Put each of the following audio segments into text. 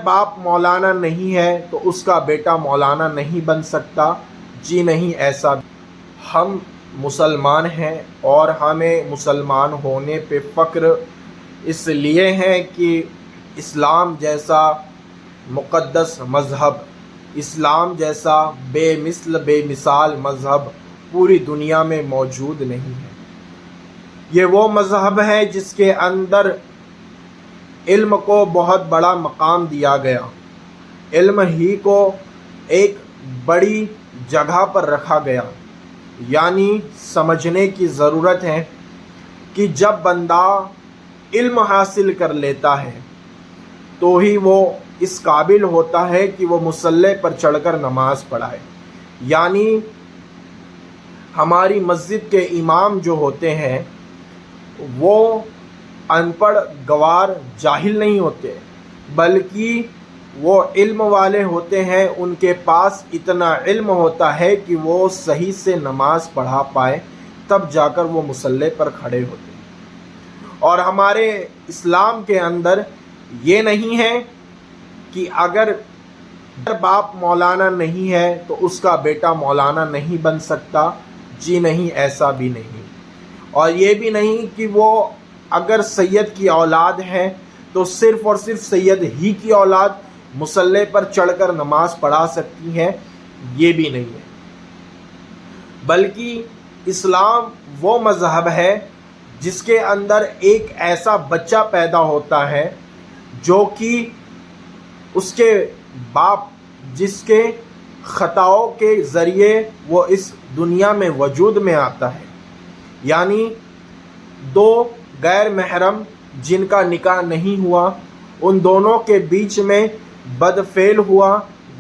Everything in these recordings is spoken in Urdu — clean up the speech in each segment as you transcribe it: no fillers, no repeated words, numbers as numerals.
باپ مولانا نہیں ہے تو اس کا بیٹا مولانا نہیں بن سکتا؟ جی نہیں، ایسا ہم مسلمان ہیں اور ہمیں مسلمان ہونے پہ فخر اس لیے ہے کہ اسلام جیسا مقدس مذہب، اسلام جیسا بے مثال مذہب پوری دنیا میں موجود نہیں ہے۔ یہ وہ مذہب ہے جس کے اندر علم کو بہت بڑا مقام دیا گیا، علم ہی کو ایک بڑی جگہ پر رکھا گیا۔ یعنی سمجھنے کی ضرورت ہے کہ جب بندہ علم حاصل کر لیتا ہے تو ہی وہ اس قابل ہوتا ہے کہ وہ مصلی پر چڑھ کر نماز پڑھائے۔ یعنی ہماری مسجد کے امام جو ہوتے ہیں وہ ان پڑھ گوار جاہل نہیں ہوتے، بلکہ وہ علم والے ہوتے ہیں۔ ان کے پاس اتنا علم ہوتا ہے کہ وہ صحیح سے نماز پڑھا پائے، تب جا کر وہ مصلی پر کھڑے ہوتے ہیں۔ اور ہمارے اسلام کے اندر یہ نہیں ہے کہ اگر باپ مولانا نہیں ہے تو اس کا بیٹا مولانا نہیں بن سکتا۔ جی نہیں، ایسا بھی نہیں۔ اور یہ بھی نہیں کہ وہ اگر سید کی اولاد ہے تو صرف اور صرف سید ہی کی اولاد مصلی پر چڑھ کر نماز پڑھا سکتی ہے، یہ بھی نہیں ہے۔ بلکہ اسلام وہ مذہب ہے جس کے اندر ایک ایسا بچہ پیدا ہوتا ہے جو کہ اس کے باپ جس کے خطاؤں کے ذریعے وہ اس دنیا میں وجود میں آتا ہے۔ یعنی دو غیر محرم جن کا نکاح نہیں ہوا، ان دونوں کے بیچ میں بدفعل ہوا،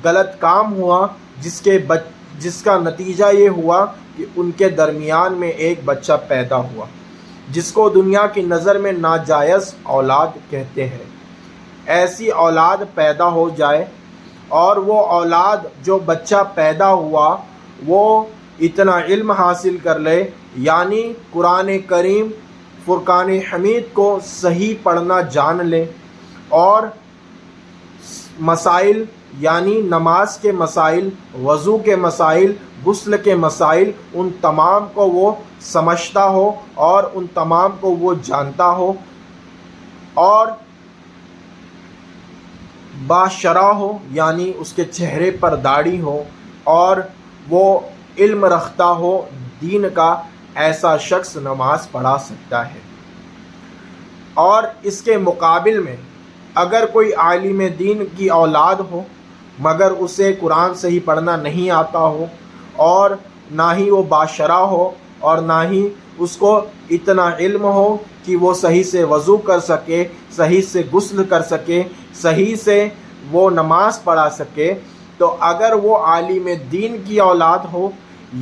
غلط کام ہوا، جس کا نتیجہ یہ ہوا کہ ان کے درمیان میں ایک بچہ پیدا ہوا، جس کو دنیا کی نظر میں ناجائز اولاد کہتے ہیں۔ ایسی اولاد پیدا ہو جائے اور وہ اولاد جو بچہ پیدا ہوا وہ اتنا علم حاصل کر لے، یعنی قرآن کریم فرقان حمید کو صحیح پڑھنا جان لے، اور مسائل یعنی نماز کے مسائل، وضو کے مسائل، غسل کے مسائل، ان تمام کو وہ سمجھتا ہو اور ان تمام کو وہ جانتا ہو، اور باشرح ہو، یعنی اس کے چہرے پر داڑھی ہو اور وہ علم رکھتا ہو دین کا، ایسا شخص نماز پڑھا سکتا ہے۔ اور اس کے مقابل میں اگر کوئی عالم دین کی اولاد ہو مگر اسے قرآن صحیح پڑھنا نہیں آتا ہو، اور نہ ہی وہ باشرح ہو، اور نہ ہی اس کو اتنا علم ہو کہ وہ صحیح سے وضو کر سکے، صحیح سے غسل کر سکے، صحیح سے وہ نماز پڑھا سکے، تو اگر وہ عالم دین کی اولاد ہو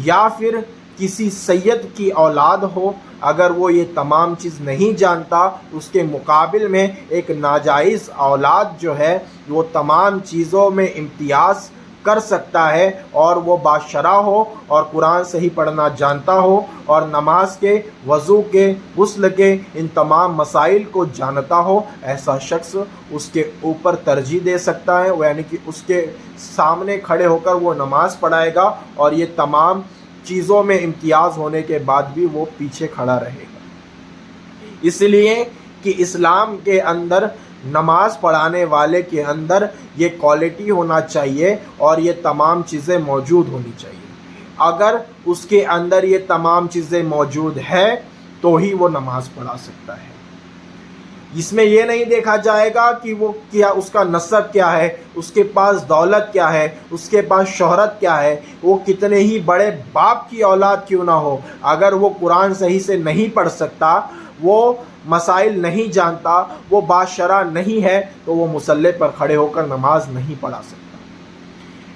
یا پھر کسی سید کی اولاد ہو، اگر وہ یہ تمام چیز نہیں جانتا، اس کے مقابل میں ایک ناجائز اولاد جو ہے وہ تمام چیزوں میں امتیاز کر سکتا ہے، اور وہ باشرح ہو اور قرآن صحیح پڑھنا جانتا ہو اور نماز کے، وضو کے، غسل کے ان تمام مسائل کو جانتا ہو، ایسا شخص اس کے اوپر ترجیح دے سکتا ہے، یعنی کہ اس کے سامنے کھڑے ہو کر وہ نماز پڑھائے گا، اور یہ تمام چیزوں میں امتیاز ہونے کے بعد بھی وہ پیچھے کھڑا رہے گا۔ اس لیے کہ اسلام کے اندر نماز پڑھانے والے کے اندر یہ کوالٹی ہونا چاہیے اور یہ تمام چیزیں موجود ہونی چاہیے۔ اگر اس کے اندر یہ تمام چیزیں موجود ہے تو ہی وہ نماز پڑھا سکتا ہے۔ اس میں یہ نہیں دیکھا جائے گا کہ وہ کیا، اس کا نسب کیا ہے، اس کے پاس دولت کیا ہے، اس کے پاس شہرت کیا ہے، وہ کتنے ہی بڑے باپ کی اولاد کیوں نہ ہو، اگر وہ قرآن صحیح سے نہیں پڑھ سکتا، وہ مسائل نہیں جانتا، وہ باشرح نہیں ہے، تو وہ مصلی پر کھڑے ہو کر نماز نہیں پڑھا سکتا۔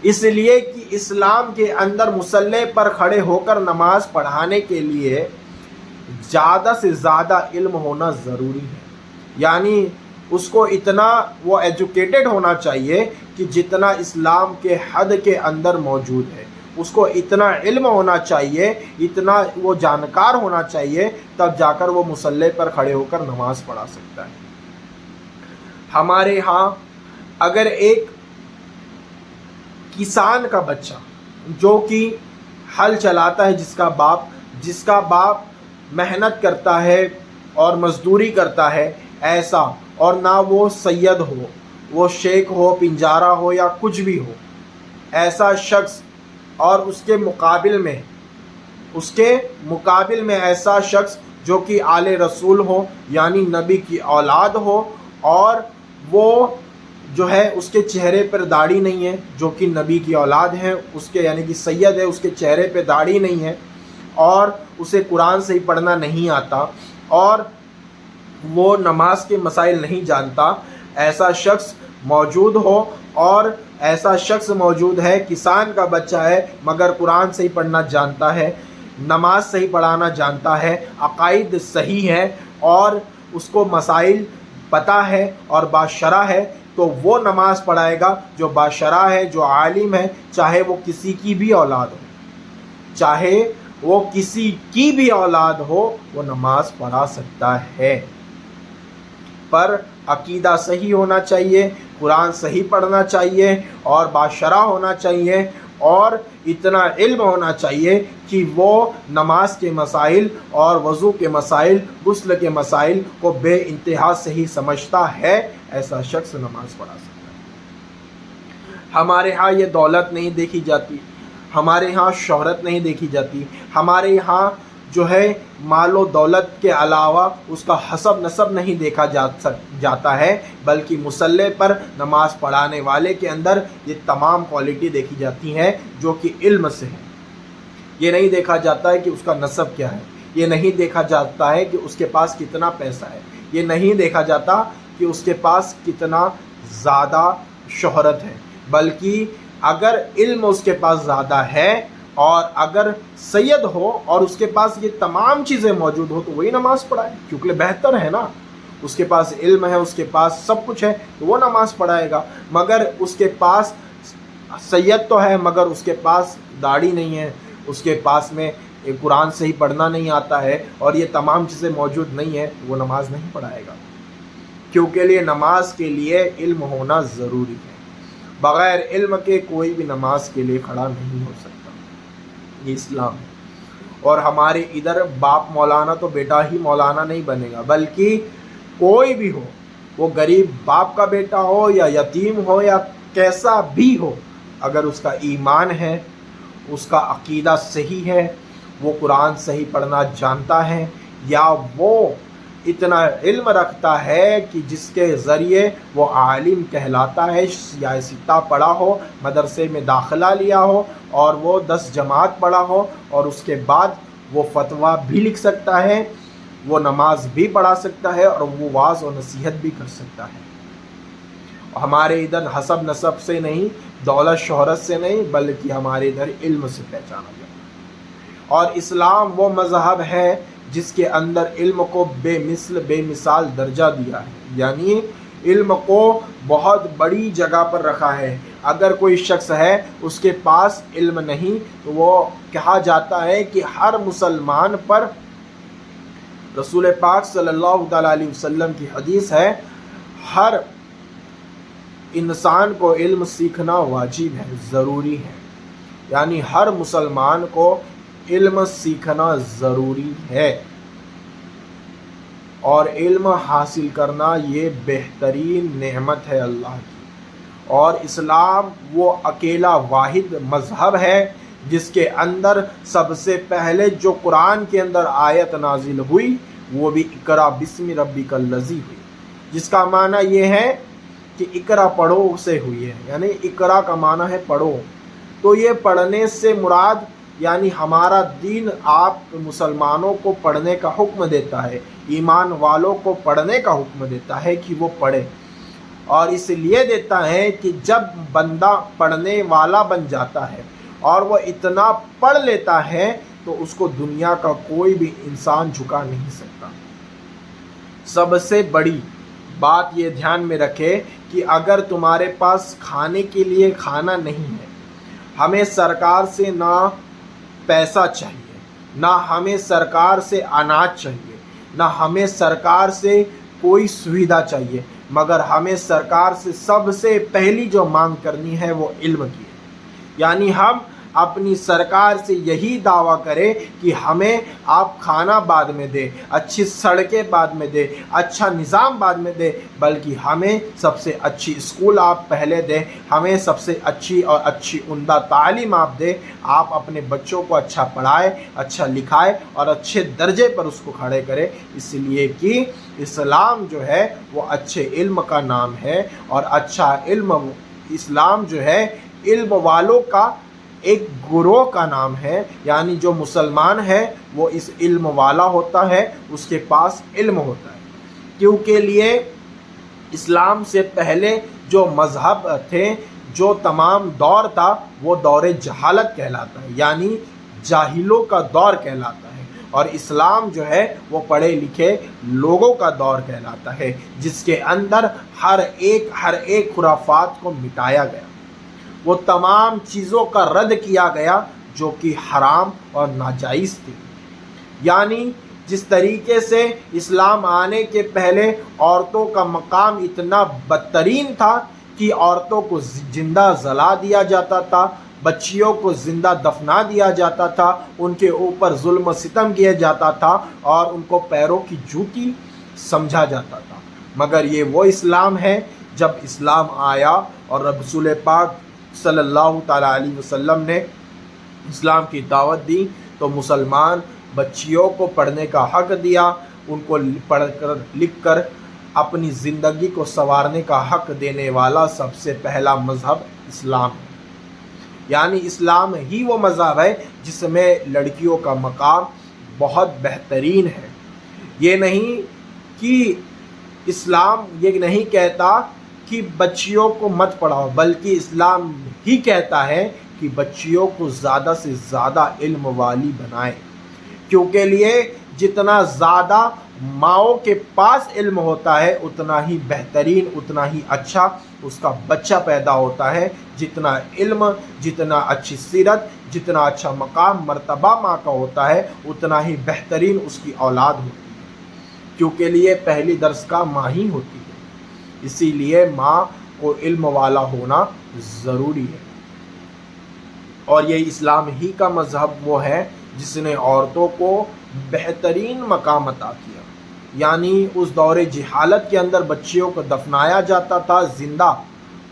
اس لیے کہ اسلام کے اندر مصلی پر کھڑے ہو کر نماز پڑھانے کے لیے زیادہ سے زیادہ علم ہونا ضروری ہے۔ یعنی اس کو اتنا وہ ایجوکیٹڈ ہونا چاہیے کہ جتنا اسلام کے حد کے اندر موجود ہے، اس کو اتنا علم ہونا چاہیے، اتنا وہ جانکار ہونا چاہیے، تب جا کر وہ مصلی پر کھڑے ہو کر نماز پڑھا سکتا ہے۔ ہمارے ہاں اگر ایک کسان کا بچہ جو کہ ہل چلاتا ہے، جس کا باپ محنت کرتا ہے اور مزدوری کرتا ہے، ایسا، اور نہ وہ سید ہو، وہ شیخ ہو، پنجارہ ہو یا کچھ بھی ہو، ایسا شخص، اور اس کے مقابل میں ایسا شخص جو کہ آل رسول ہو، یعنی نبی کی اولاد ہو، اور وہ جو ہے اس کے چہرے پر داڑھی نہیں ہے، جو کہ نبی کی اولاد ہے، اس کے یعنی کہ سید ہے، اس کے چہرے پہ داڑھی نہیں ہے، اور اسے قرآن صحیح پڑھنا نہیں آتا، اور وہ نماز کے مسائل نہیں جانتا، ایسا شخص موجود ہو، اور ایسا شخص موجود ہے، کسان کا بچہ ہے مگر قرآن صحیح پڑھنا جانتا ہے، نماز صحیح پڑھانا جانتا ہے، عقائد صحیح ہے، اور اس کو مسائل پتہ ہے اور باشرح ہے، تو وہ نماز پڑھائے گا جو باشرح ہے، جو عالم ہے، چاہے وہ کسی کی بھی اولاد ہو، وہ نماز پڑھا سکتا ہے، پر عقیدہ صحیح ہونا چاہیے، قرآن صحیح پڑھنا چاہیے، اور باشرح ہونا چاہیے، اور اتنا علم ہونا چاہیے کہ وہ نماز کے مسائل اور وضو کے مسائل، غسل کے مسائل کو بے انتہا صحیح سمجھتا ہے، ایسا شخص نماز پڑھا سکتا ہے۔ ہمارے ہاں یہ دولت نہیں دیکھی جاتی، ہمارے ہاں شہرت نہیں دیکھی جاتی، ہمارے یہاں جو ہے مال و دولت کے علاوہ اس کا حسب نسب نہیں دیکھا جاتا ہے، بلکہ مصلی پر نماز پڑھانے والے کے اندر یہ تمام کوالٹی دیکھی جاتی ہیں جو کہ علم سے ہے۔ یہ نہیں دیکھا جاتا ہے کہ اس کا نسب کیا ہے، یہ نہیں دیکھا جاتا ہے کہ اس کے پاس کتنا پیسہ ہے، یہ نہیں دیکھا جاتا کہ اس کے پاس کتنا زیادہ شہرت ہے، بلکہ اگر علم اس کے پاس زیادہ ہے اور اگر سید ہو اور اس کے پاس یہ تمام چیزیں موجود ہو تو وہی نماز پڑھائے، کیونکہ بہتر ہے نا، اس کے پاس علم ہے، اس کے پاس سب کچھ ہے تو وہ نماز پڑھائے گا۔ مگر اس کے پاس سید تو ہے مگر اس کے پاس داڑھی نہیں ہے، اس کے پاس میں قرآن صحیح پڑھنا نہیں آتا ہے اور یہ تمام چیزیں موجود نہیں ہے، وہ نماز نہیں پڑھائے گا، کیونکہ نماز کے لیے علم ہونا ضروری ہے، بغیر علم کے کوئی بھی نماز کے لیے کھڑا نہیں ہو سکتا، یہ اسلام ہے۔ اور ہمارے ادھر باپ مولانا تو بیٹا ہی مولانا نہیں بنے گا، بلکہ کوئی بھی ہو، وہ غریب باپ کا بیٹا ہو یا یتیم ہو یا کیسا بھی ہو، اگر اس کا ایمان ہے، اس کا عقیدہ صحیح ہے، وہ قرآن صحیح پڑھنا جانتا ہے، یا وہ اتنا علم رکھتا ہے کہ جس کے ذریعے وہ عالم کہلاتا ہے، یا ستہ پڑھا ہو، مدرسے میں داخلہ لیا ہو اور وہ 10 جماعت پڑھا ہو، اور اس کے بعد وہ فتویٰ بھی لکھ سکتا ہے، وہ نماز بھی پڑھا سکتا ہے، اور وہ واعظ و نصیحت بھی کر سکتا ہے۔ ہمارے ادھر حسب نسب سے نہیں، دولت شہرت سے نہیں، بلکہ ہمارے ادھر علم سے پہچانا جاتا ہے، اور اسلام وہ مذہب ہے جس کے اندر علم کو بے مثال درجہ دیا ہے، یعنی علم کو بہت بڑی جگہ پر رکھا ہے۔ اگر کوئی شخص ہے اس کے پاس علم نہیں تو وہ کہا جاتا ہے کہ ہر مسلمان پر، رسول پاک صلی اللہ علیہ وسلم کی حدیث ہے، ہر انسان کو علم سیکھنا واجب ہے، ضروری ہے، یعنی ہر مسلمان کو علم سیکھنا ضروری ہے، اور علم حاصل کرنا یہ بہترین نعمت ہے اللہ کی۔ اور اسلام وہ اکیلا واحد مذہب ہے جس کے اندر سب سے پہلے جو قرآن کے اندر آیت نازل ہوئی وہ بھی اقرا بسم ربک الذی ہوئی، جس کا معنی یہ ہے کہ اقرا پڑھو سے ہوئی ہے، یعنی اقرا کا معنی ہے پڑھو، تو یہ پڑھنے سے مراد یعنی ہمارا دین آپ مسلمانوں کو پڑھنے کا حکم دیتا ہے، ایمان والوں کو پڑھنے کا حکم دیتا ہے کہ وہ پڑھے، اور اس لیے دیتا ہے کہ جب بندہ پڑھنے والا بن جاتا ہے اور وہ اتنا پڑھ لیتا ہے تو اس کو دنیا کا کوئی بھی انسان جھکا نہیں سکتا۔ سب سے بڑی بات یہ دھیان میں رکھے کہ اگر تمہارے پاس کھانے کے لیے کھانا نہیں ہے، ہمیں سرکار سے نہ پیسہ چاہیے، نہ ہمیں سرکار سے اناج چاہیے، نہ ہمیں سرکار سے کوئی سویدھا چاہیے، مگر ہمیں سرکار سے سب سے پہلی جو مانگ کرنی ہے وہ علم کی ہے۔ یعنی ہم اپنی سرکار سے یہی دعویٰ کریں کہ ہمیں آپ کھانا بعد میں دے، اچھی سڑکیں بعد میں دے، اچھا نظام بعد میں دے، بلکہ ہمیں سب سے اچھی اسکول آپ پہلے دیں، ہمیں سب سے اچھی اور اچھی عمدہ تعلیم آپ دیں، آپ اپنے بچوں کو اچھا پڑھائے، اچھا لکھائے اور اچھے درجے پر اس کو کھڑے کرے، اس لیے کہ اسلام جو ہے وہ اچھے علم کا نام ہے، اور اچھا علم، اسلام جو ہے علم والوں کا ایک گروہ کا نام ہے۔ یعنی جو مسلمان ہے وہ اس علم والا ہوتا ہے، اس کے پاس علم ہوتا ہے، کیونکہ لیے اسلام سے پہلے جو مذہب تھے، جو تمام دور تھا، وہ دور جہالت کہلاتا ہے، یعنی جاہلوں کا دور کہلاتا ہے، اور اسلام جو ہے وہ پڑھے لکھے لوگوں کا دور کہلاتا ہے، جس کے اندر ہر ایک خرافات کو مٹایا گیا، وہ تمام چیزوں کا رد کیا گیا جو کہ حرام اور ناجائز تھی۔ یعنی جس طریقے سے اسلام آنے کے پہلے عورتوں کا مقام اتنا بدترین تھا کہ عورتوں کو زندہ جلا دیا جاتا تھا، بچیوں کو زندہ دفنا دیا جاتا تھا، ان کے اوپر ظلم و ستم کیا جاتا تھا اور ان کو پیروں کی جوتی سمجھا جاتا تھا، مگر یہ وہ اسلام ہے جب اسلام آیا اور رسول پاک صلی اللہ تعالیٰ علیہ وسلم نے اسلام کی دعوت دی تو مسلمان بچیوں کو پڑھنے کا حق دیا، ان کو پڑھ کر لکھ کر اپنی زندگی کو سنوارنے کا حق دینے والا سب سے پہلا مذہب اسلام ہے۔ یعنی اسلام ہی وہ مذہب ہے جس میں لڑکیوں کا مقام بہت بہترین ہے۔ یہ نہیں کہ اسلام یہ نہیں کہتا کہ بچیوں کو مت پڑھاؤ، بلکہ اسلام ہی کہتا ہے کہ بچیوں کو زیادہ سے زیادہ علم والی بنائیں، کیونکہ لیے جتنا زیادہ ماؤں کے پاس علم ہوتا ہے اتنا ہی بہترین، اتنا ہی اچھا اس کا بچہ پیدا ہوتا ہے۔ جتنا علم، جتنا اچھی سیرت، جتنا اچھا مقام مرتبہ ماں کا ہوتا ہے اتنا ہی بہترین اس کی اولاد ہوتی ہے، کیونکہ لیے پہلی درس کا ماں ہی ہوتی ہے، اسی لیے ماں کو علم والا ہونا ضروری ہے۔ اور یہ اسلام ہی کا مذہب وہ ہے جس نے عورتوں کو بہترین مقام عطا کیا۔ یعنی اس دور جہالت کے اندر بچیوں کو دفنایا جاتا تھا زندہ،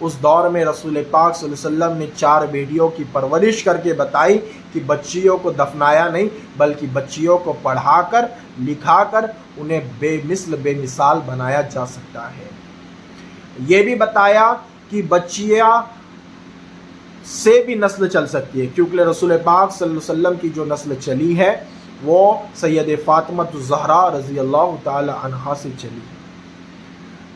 اس دور میں رسول پاک صلی اللہ علیہ وسلم نے 4 بیٹیوں کی پرورش کر کے بتائی کہ بچیوں کو دفنایا نہیں بلکہ بچیوں کو پڑھا کر لکھا کر انہیں بے مثال بنایا جا سکتا ہے۔ یہ بھی بتایا کہ بچیاں سے بھی نسل چل سکتی ہے، کیونکہ رسول پاک صلی اللہ علیہ وسلم کی جو نسل چلی ہے وہ سید فاطمہ الزہرا رضی اللہ تعالی عنہا سے چلی ہے۔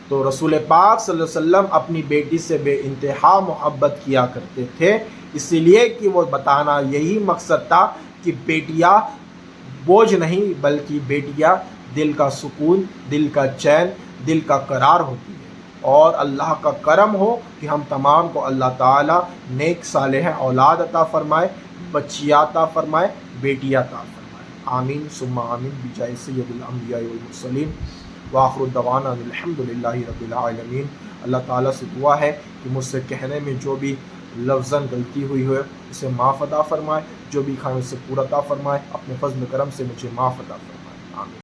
تو رسول پاک صلی اللہ علیہ وسلم اپنی بیٹی سے بے انتہا محبت کیا کرتے تھے، اسی لیے کہ وہ بتانا یہی مقصد تھا کہ بیٹیاں بوجھ نہیں بلکہ بیٹیاں دل کا سکون، دل کا چین، دل کا قرار ہوتی ہے، اور اللہ کا کرم ہو کہ ہم تمام کو اللہ تعالیٰ نیک صالح اولاد عطا فرمائے، بچیاں عطا فرمائے، بیٹیاں عطا فرمائے، آمین ثم آمین بجائے سید الانبیاء والمرسلین، وآخر دعوانا الحمدللہ رب العالمین۔ اللہ تعالیٰ سے دعا ہے کہ مجھ سے کہنے میں جو بھی لفظاً غلطی ہوئی ہے اسے معاف عطا فرمائے، جو بھی کھانے سے پورا عطا فرمائے، اپنے فضل کرم سے مجھے معاف عطا فرمائے، آمین۔